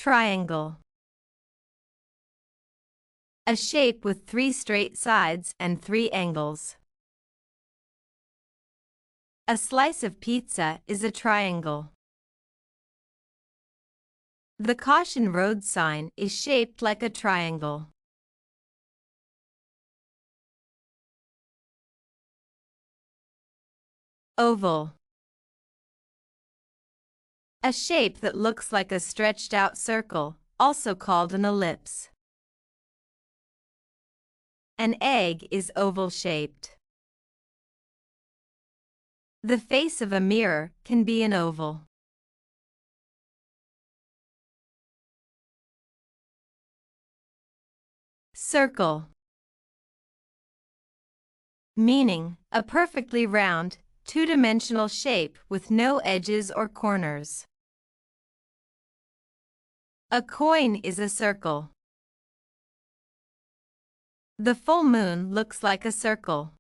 Triangle. A shape with 3 straight sides and 3 angles. A slice of pizza is a triangle. The caution road sign is shaped like a triangle. Oval. A shape that looks like a stretched out circle, also called an ellipse. An egg is oval-shaped. The face of a mirror can be an oval. Circle. Meaning, a perfectly round, two-dimensional shape with no edges or corners. A coin is a circle. The full moon looks like a circle.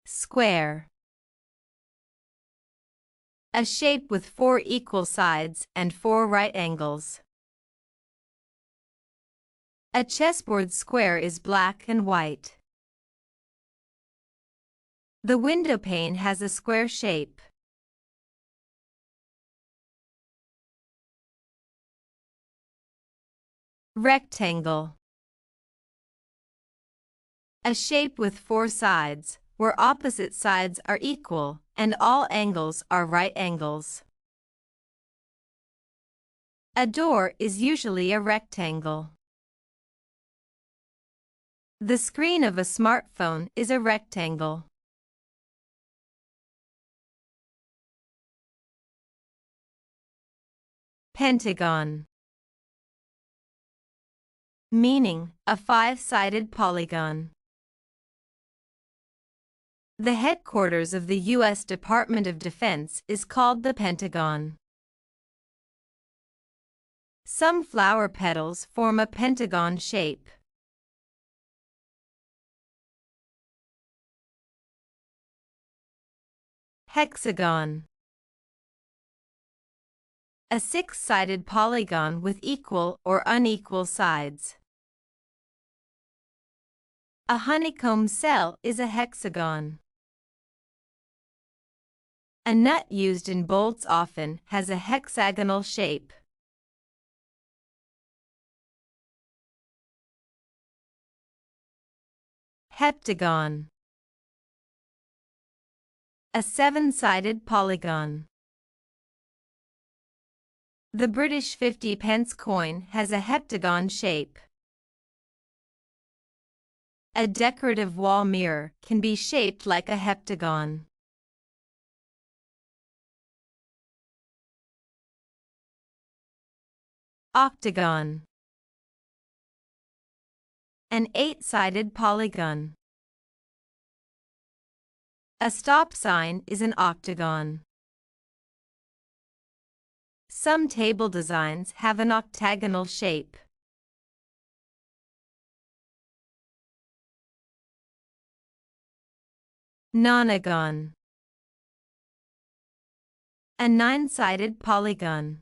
Square. A shape with 4 equal sides and 4 right angles. A chessboard square is black and white. The window pane has a square shape. Rectangle. A shape with 4 sides, where opposite sides are equal and all angles are right angles. A door is usually a rectangle. The screen of a smartphone is a rectangle. Pentagon. Meaning, a 5-sided polygon. The headquarters of the U.S. Department of Defense is called the Pentagon. Some flower petals form a pentagon shape. Hexagon. A 6-sided polygon with equal or unequal sides. A honeycomb cell is a hexagon. A nut used in bolts often has a hexagonal shape. Heptagon. A 7-sided polygon. The British 50-pence coin has a heptagon shape. A decorative wall mirror can be shaped like a heptagon. Octagon. An 8-sided polygon. A stop sign is an octagon. Some table designs have an octagonal shape. Nonagon. A 9-sided polygon.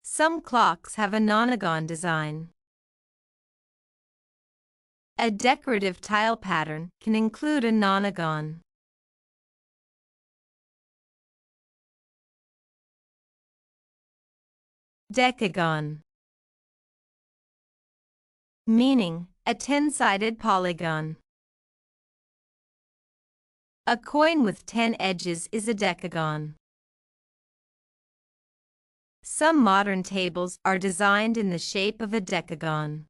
Some clocks have a nonagon design. A decorative tile pattern can include a nonagon. Decagon. Meaning, a 10-sided polygon. A coin with 10 edges is a decagon. Some modern tables are designed in the shape of a decagon.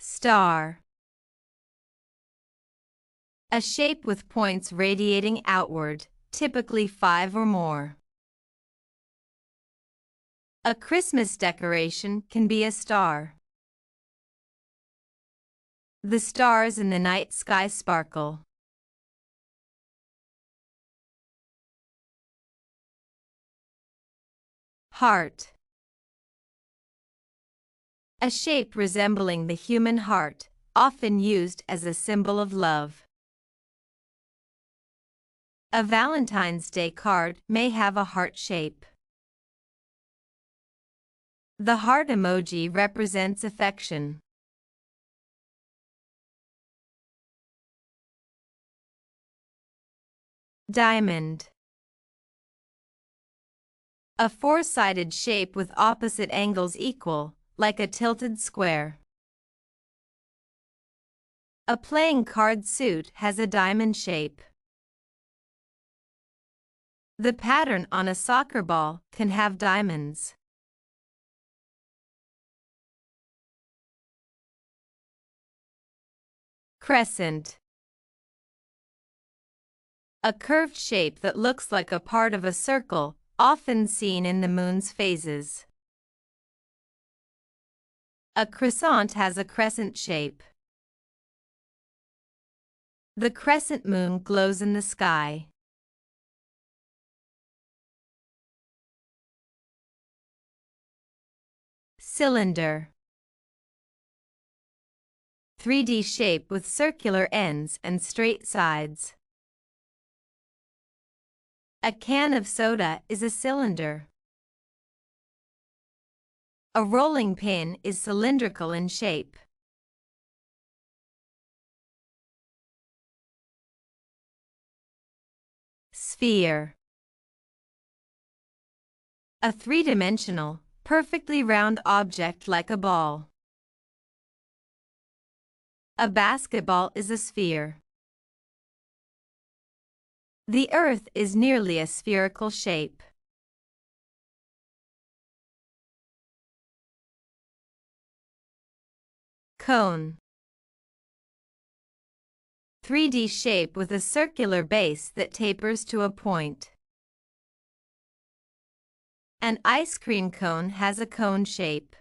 Star. A shape with points radiating outward, typically 5 or more. A Christmas decoration can be a star. The stars in the night sky sparkle. Heart. A shape resembling the human heart, often used as a symbol of love. A Valentine's Day card may have a heart shape. The heart emoji represents affection. Diamond. A four-sided shape with opposite angles equal, like a tilted square. A playing card suit has a diamond shape. The pattern on a soccer ball can have diamonds. Crescent. A curved shape that looks like a part of a circle, often seen in the moon's phases. A crescent has a crescent shape. The crescent moon glows in the sky. Cylinder. 3D shape with circular ends and straight sides. A can of soda is a cylinder. A rolling pin is cylindrical in shape. Sphere. A three-dimensional, perfectly round object like a ball. A basketball is a sphere. The Earth is nearly a spherical shape. Cone. 3D shape with a circular base that tapers to a point. An ice cream cone has a cone shape.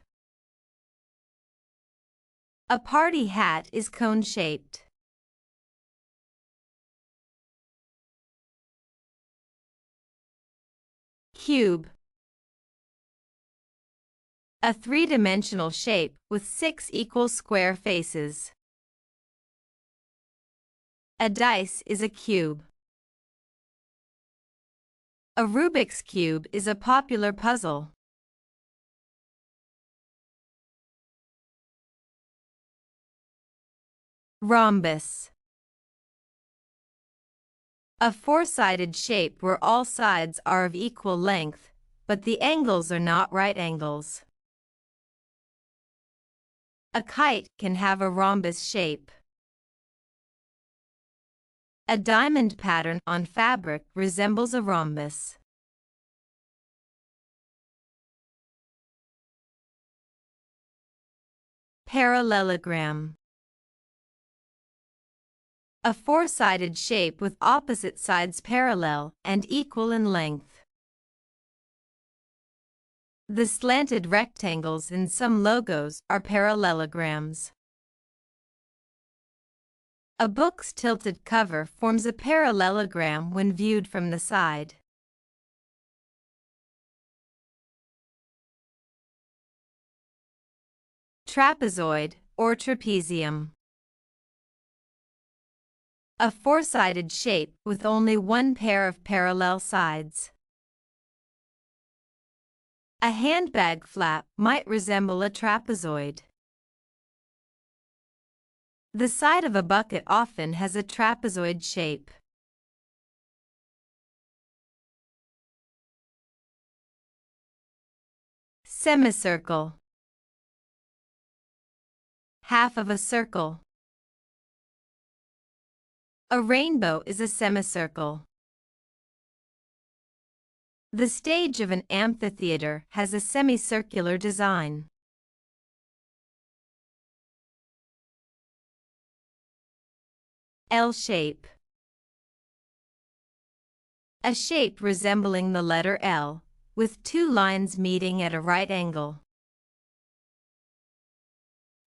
A party hat is cone-shaped. Cube. A three-dimensional shape with 6 equal square faces. A dice is a cube. A Rubik's Cube is a popular puzzle. Rhombus. A four-sided shape where all sides are of equal length, but the angles are not right angles. A kite can have a rhombus shape. A diamond pattern on fabric resembles a rhombus. Parallelogram. A four-sided shape with opposite sides parallel and equal in length. The slanted rectangles in some logos are parallelograms. A book's tilted cover forms a parallelogram when viewed from the side. Trapezoid, or trapezium. A four-sided shape with only one pair of parallel sides. A handbag flap might resemble a trapezoid. The side of a bucket often has a trapezoid shape. Semicircle. Half of a circle. A rainbow is a semicircle. The stage of an amphitheater has a semicircular design. L-shape. A shape resembling the letter L, with two lines meeting at a right angle.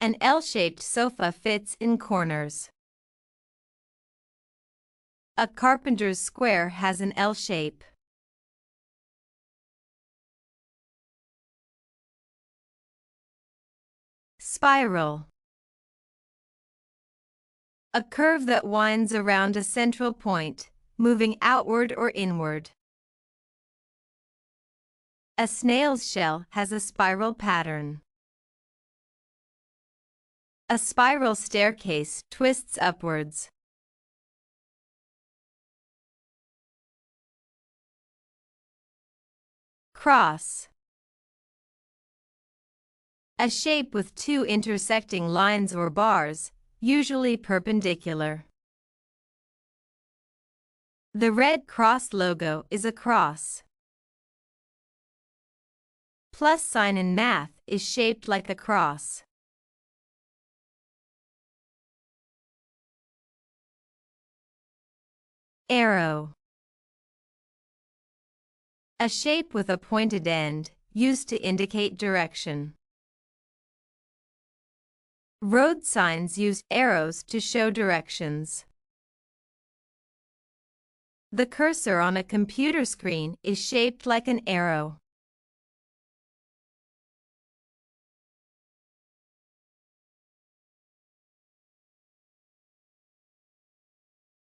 An L-shaped sofa fits in corners. A carpenter's square has an L shape. Spiral. A curve that winds around a central point, moving outward or inward. A snail's shell has a spiral pattern. A spiral staircase twists upwards. Cross. A shape with two intersecting lines or bars, usually perpendicular. The Red Cross logo is a cross. Plus sign in math is shaped like a cross. Arrow. A shape with a pointed end, used to indicate direction. Road signs use arrows to show directions. The cursor on a computer screen is shaped like an arrow.